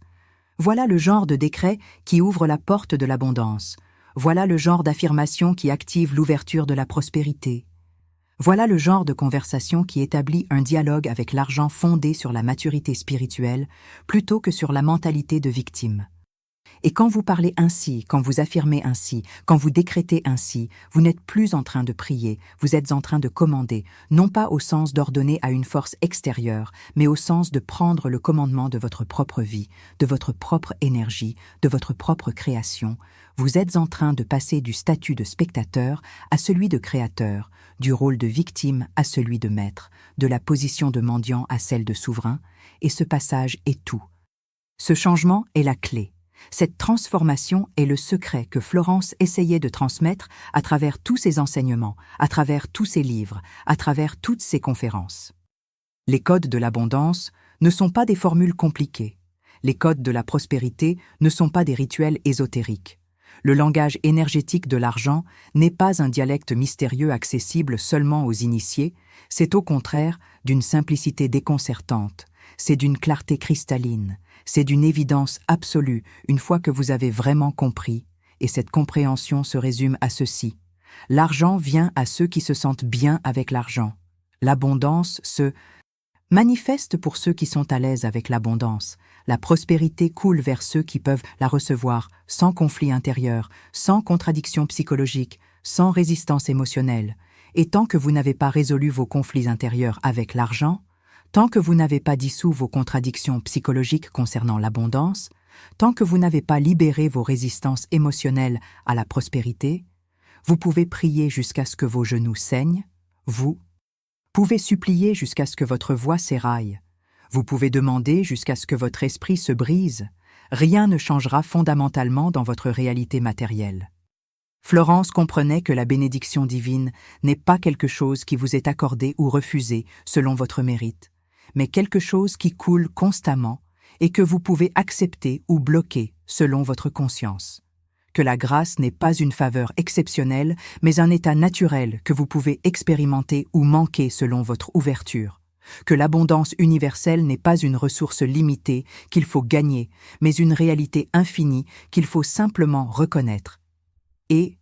Voilà le genre de décret qui ouvre la porte de l'abondance. Voilà le genre d'affirmation qui active l'ouverture de la prospérité. Voilà le genre de conversation qui établit un dialogue avec l'argent fondé sur la maturité spirituelle plutôt que sur la mentalité de victime. Et quand vous parlez ainsi, quand vous affirmez ainsi, quand vous décrétez ainsi, vous n'êtes plus en train de prier, vous êtes en train de commander, non pas au sens d'ordonner à une force extérieure, mais au sens de prendre le commandement de votre propre vie, de votre propre énergie, de votre propre création. Vous êtes en train de passer du statut de spectateur à celui de créateur, du rôle de victime à celui de maître, de la position de mendiant à celle de souverain, et ce passage est tout. Ce changement est la clé. Cette transformation est le secret que Florence essayait de transmettre à travers tous ses enseignements, à travers tous ses livres, à travers toutes ses conférences. Les codes de l'abondance ne sont pas des formules compliquées. Les codes de la prospérité ne sont pas des rituels ésotériques. Le langage énergétique de l'argent n'est pas un dialecte mystérieux accessible seulement aux initiés, c'est au contraire d'une simplicité déconcertante, c'est d'une clarté cristalline, c'est d'une évidence absolue une fois que vous avez vraiment compris, et cette compréhension se résume à ceci. L'argent vient à ceux qui se sentent bien avec l'argent. L'abondance se manifeste pour ceux qui sont à l'aise avec l'abondance. La prospérité coule vers ceux qui peuvent la recevoir sans conflit intérieur, sans contradiction psychologique, sans résistance émotionnelle. Et tant que vous n'avez pas résolu vos conflits intérieurs avec l'argent, tant que vous n'avez pas dissous vos contradictions psychologiques concernant l'abondance, tant que vous n'avez pas libéré vos résistances émotionnelles à la prospérité, vous pouvez prier jusqu'à ce que vos genoux saignent, vous pouvez supplier jusqu'à ce que votre voix s'éraille, vous pouvez demander jusqu'à ce que votre esprit se brise, rien ne changera fondamentalement dans votre réalité matérielle. Florence comprenait que la bénédiction divine n'est pas quelque chose qui vous est accordé ou refusé selon votre mérite, mais quelque chose qui coule constamment et que vous pouvez accepter ou bloquer selon votre conscience. Que la grâce n'est pas une faveur exceptionnelle, mais un état naturel que vous pouvez expérimenter ou manquer selon votre ouverture. Que l'abondance universelle n'est pas une ressource limitée qu'il faut gagner, mais une réalité infinie qu'il faut simplement reconnaître. Et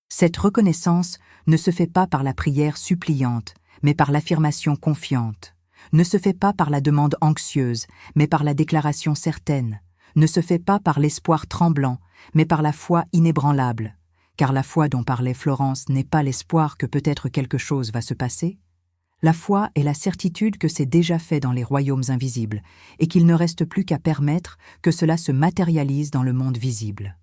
cette reconnaissance ne se fait pas par la prière suppliante, mais par l'affirmation confiante. Ne se fait pas par la demande anxieuse, mais par la déclaration certaine. Ne se fait pas par l'espoir tremblant, mais par la foi inébranlable. Car la foi dont parlait Florence n'est pas l'espoir que peut-être quelque chose va se passer. La foi est la certitude que c'est déjà fait dans les royaumes invisibles et qu'il ne reste plus qu'à permettre que cela se matérialise dans le monde visible.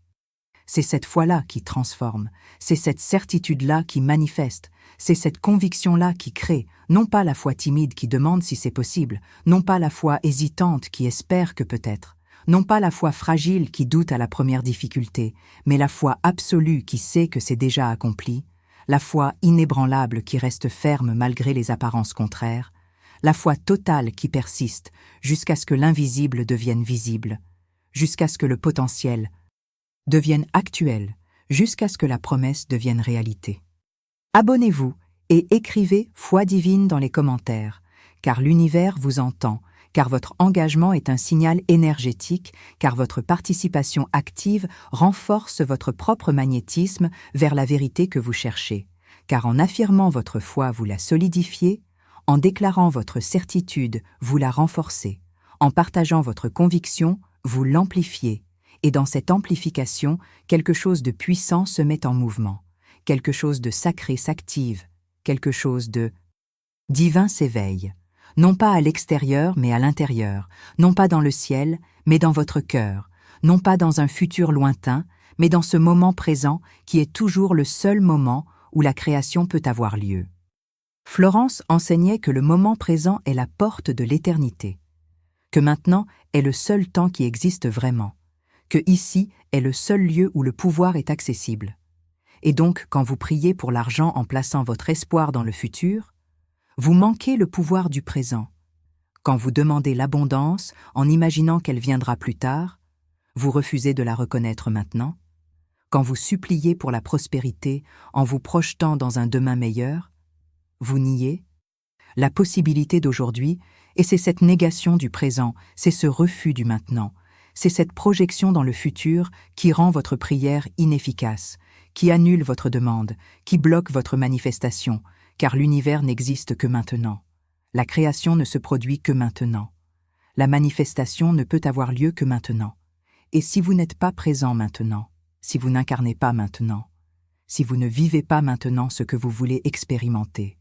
C'est cette foi-là qui transforme, c'est cette certitude-là qui manifeste, c'est cette conviction-là qui crée, non pas la foi timide qui demande si c'est possible, non pas la foi hésitante qui espère que peut-être, non pas la foi fragile qui doute à la première difficulté, mais la foi absolue qui sait que c'est déjà accompli, la foi inébranlable qui reste ferme malgré les apparences contraires, la foi totale qui persiste jusqu'à ce que l'invisible devienne visible, jusqu'à ce que le potentiel devienne actuel, jusqu'à ce que la promesse devienne réalité. Abonnez-vous et écrivez « Foi divine » dans les commentaires, car l'univers vous entend, car votre engagement est un signal énergétique, car votre participation active renforce votre propre magnétisme vers la vérité que vous cherchez, car en affirmant votre foi, vous la solidifiez, en déclarant votre certitude, vous la renforcez, en partageant votre conviction, vous l'amplifiez, et dans cette amplification, quelque chose de puissant se met en mouvement, quelque chose de sacré s'active, quelque chose de divin s'éveille, non pas à l'extérieur mais à l'intérieur, non pas dans le ciel mais dans votre cœur, non pas dans un futur lointain mais dans ce moment présent qui est toujours le seul moment où la création peut avoir lieu. Florence enseignait que le moment présent est la porte de l'éternité. que maintenant est le seul temps qui existe vraiment, que ici est le seul lieu où le pouvoir est accessible. Et donc, quand vous priez pour l'argent en plaçant votre espoir dans le futur, vous manquez le pouvoir du présent. Quand vous demandez l'abondance en imaginant qu'elle viendra plus tard, vous refusez de la reconnaître maintenant. Quand vous suppliez pour la prospérité en vous projetant dans un demain meilleur, vous niez la possibilité d'aujourd'hui, et c'est cette négation du présent, c'est ce refus du maintenant, c'est cette projection dans le futur qui rend votre prière inefficace, qui annule votre demande, qui bloque votre manifestation, car l'univers n'existe que maintenant. La création ne se produit que maintenant. La manifestation ne peut avoir lieu que maintenant. Et si vous n'êtes pas présent maintenant, si vous n'incarnez pas maintenant, si vous ne vivez pas maintenant ce que vous voulez expérimenter,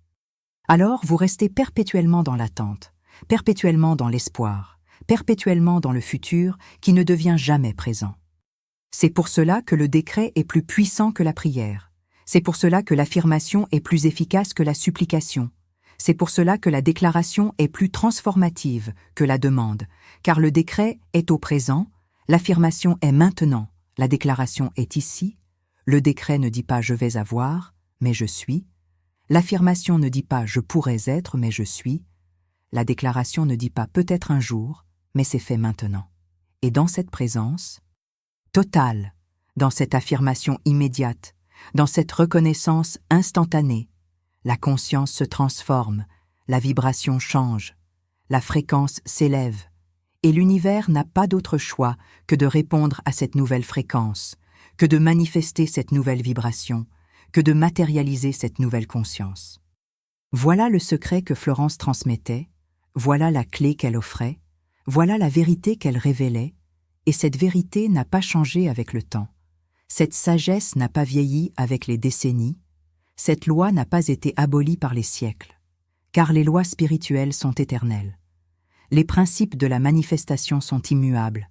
alors vous restez perpétuellement dans l'attente, perpétuellement dans l'espoir, perpétuellement dans le futur qui ne devient jamais présent. C'est pour cela que le décret est plus puissant que la prière. C'est pour cela que l'affirmation est plus efficace que la supplication. C'est pour cela que la déclaration est plus transformative que la demande, car le décret est au présent, l'affirmation est maintenant, la déclaration est ici, le décret ne dit pas « je vais avoir », mais « je suis », l'affirmation ne dit pas « je pourrais être », mais « je suis », la déclaration ne dit pas « peut-être un jour », mais c'est fait maintenant. Et dans cette présence totale, dans cette affirmation immédiate, dans cette reconnaissance instantanée, la conscience se transforme, la vibration change, la fréquence s'élève, et l'univers n'a pas d'autre choix que de répondre à cette nouvelle fréquence, que de manifester cette nouvelle vibration, que de matérialiser cette nouvelle conscience. Voilà le secret que Florence transmettait, voilà la clé qu'elle offrait, voilà la vérité qu'elle révélait, et cette vérité n'a pas changé avec le temps. Cette sagesse n'a pas vieilli avec les décennies, cette loi n'a pas été abolie par les siècles, car les lois spirituelles sont éternelles. Les principes de la manifestation sont immuables,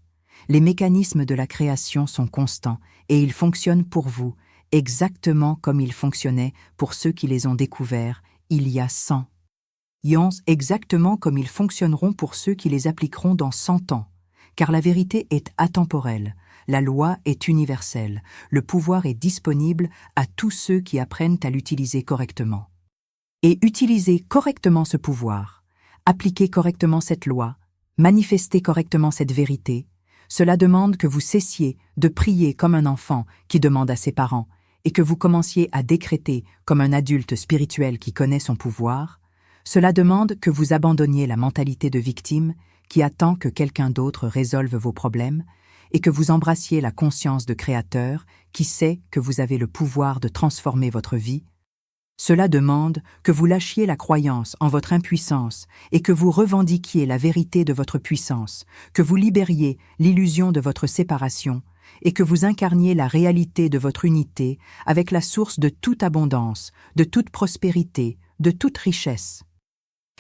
les mécanismes de la création sont constants et ils fonctionnent pour vous exactement comme ils fonctionnaient pour ceux qui les ont découverts il y a 100 ans, exactement comme ils fonctionneront pour ceux qui les appliqueront dans 100 ans, car la vérité est atemporelle. La loi est universelle, le pouvoir est disponible à tous ceux qui apprennent à l'utiliser correctement. Et utiliser correctement ce pouvoir, appliquer correctement cette loi, manifester correctement cette vérité, cela demande que vous cessiez de prier comme un enfant qui demande à ses parents et que vous commenciez à décréter comme un adulte spirituel qui connaît son pouvoir. Cela demande que vous abandonniez la mentalité de victime qui attend que quelqu'un d'autre résolve vos problèmes et que vous embrassiez la conscience de créateur qui sait que vous avez le pouvoir de transformer votre vie. Cela demande que vous lâchiez la croyance en votre impuissance et que vous revendiquiez la vérité de votre puissance, que vous libériez l'illusion de votre séparation et que vous incarniez la réalité de votre unité avec la source de toute abondance, de toute prospérité, de toute richesse.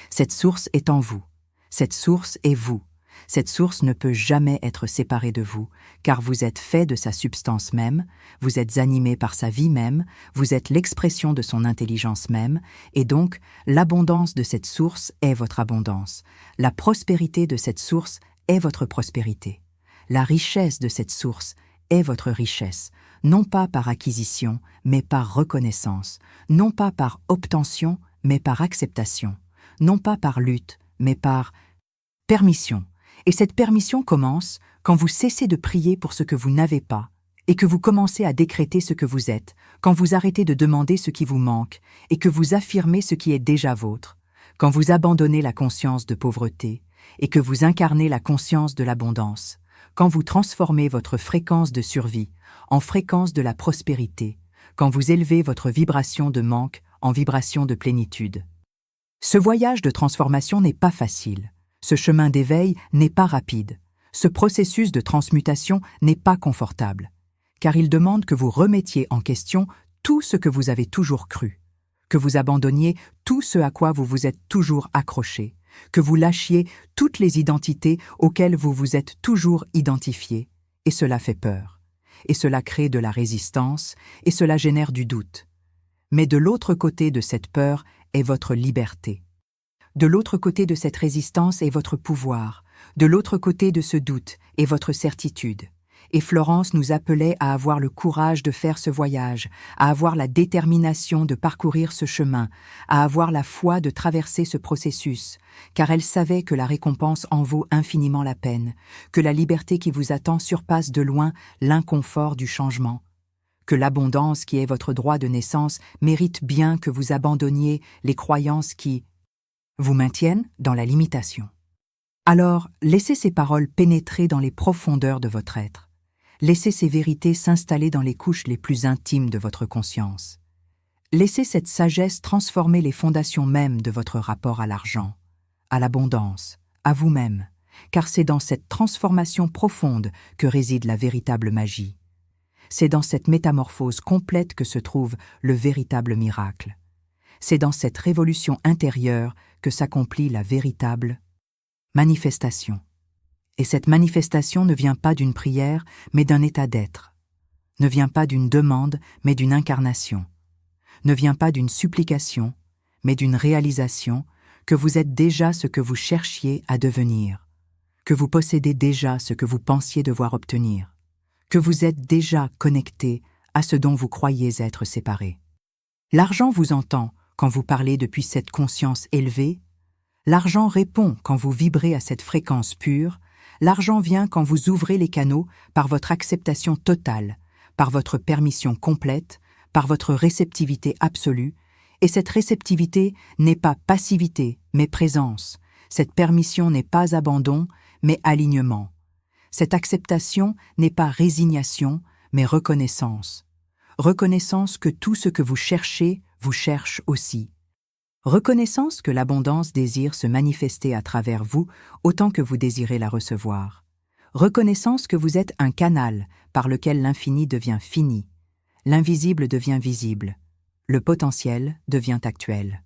Cette source est en vous, cette source est vous. Cette source ne peut jamais être séparée de vous, car vous êtes fait de sa substance même, vous êtes animé par sa vie même, vous êtes l'expression de son intelligence même, et donc l'abondance de cette source est votre abondance, la prospérité de cette source est votre prospérité, la richesse de cette source est votre richesse, non pas par acquisition, mais par reconnaissance, non pas par obtention, mais par acceptation, non pas par lutte, mais par permission. Et cette permission commence quand vous cessez de prier pour ce que vous n'avez pas et que vous commencez à décréter ce que vous êtes, quand vous arrêtez de demander ce qui vous manque et que vous affirmez ce qui est déjà vôtre, quand vous abandonnez la conscience de pauvreté et que vous incarnez la conscience de l'abondance, quand vous transformez votre fréquence de survie en fréquence de la prospérité, quand vous élevez votre vibration de manque en vibration de plénitude. Ce voyage de transformation n'est pas facile. Ce chemin d'éveil n'est pas rapide. Ce processus de transmutation n'est pas confortable, car il demande que vous remettiez en question tout ce que vous avez toujours cru, que vous abandonniez tout ce à quoi vous vous êtes toujours accroché, que vous lâchiez toutes les identités auxquelles vous vous êtes toujours identifié, et cela fait peur, et cela crée de la résistance, et cela génère du doute. Mais de l'autre côté de cette peur est votre liberté. De l'autre côté de cette résistance est votre pouvoir, De l'autre côté de ce doute est votre certitude. Et Florence nous appelait à avoir le courage de faire ce voyage, à avoir la détermination de parcourir ce chemin, à avoir la foi de traverser ce processus, car elle savait que la récompense en vaut infiniment la peine, que la liberté qui vous attend surpasse de loin l'inconfort du changement, que l'abondance qui est votre droit de naissance mérite bien que vous abandonniez les croyances qui vous maintiennent dans la limitation. Alors, laissez ces paroles pénétrer dans les profondeurs de votre être. Laissez ces vérités s'installer dans les couches les plus intimes de votre conscience. Laissez cette sagesse transformer les fondations mêmes de votre rapport à l'argent, à l'abondance, à vous-même, car c'est dans cette transformation profonde que réside la véritable magie. C'est dans cette métamorphose complète que se trouve le véritable miracle. C'est dans cette révolution intérieure que s'accomplit la véritable manifestation. Et cette manifestation ne vient pas d'une prière, mais d'un état d'être. Ne vient pas d'une demande, mais d'une incarnation. Ne vient pas d'une supplication, mais d'une réalisation que vous êtes déjà ce que vous cherchiez à devenir, que vous possédez déjà ce que vous pensiez devoir obtenir, que vous êtes déjà connecté à ce dont vous croyez être séparé. L'argent vous entend quand vous parlez depuis cette conscience élevée. L'argent répond quand vous vibrez à cette fréquence pure. L'argent vient quand vous ouvrez les canaux par votre acceptation totale, par votre permission complète, par votre réceptivité absolue, et cette réceptivité n'est pas passivité, mais présence. Cette permission n'est pas abandon, mais alignement. Cette acceptation n'est pas résignation, mais reconnaissance. Reconnaissance que tout ce que vous cherchez vous cherche aussi. Reconnaissance que l'abondance désire se manifester à travers vous autant que vous désirez la recevoir. Reconnaissance que vous êtes un canal par lequel l'infini devient fini, l'invisible devient visible, le potentiel devient actuel.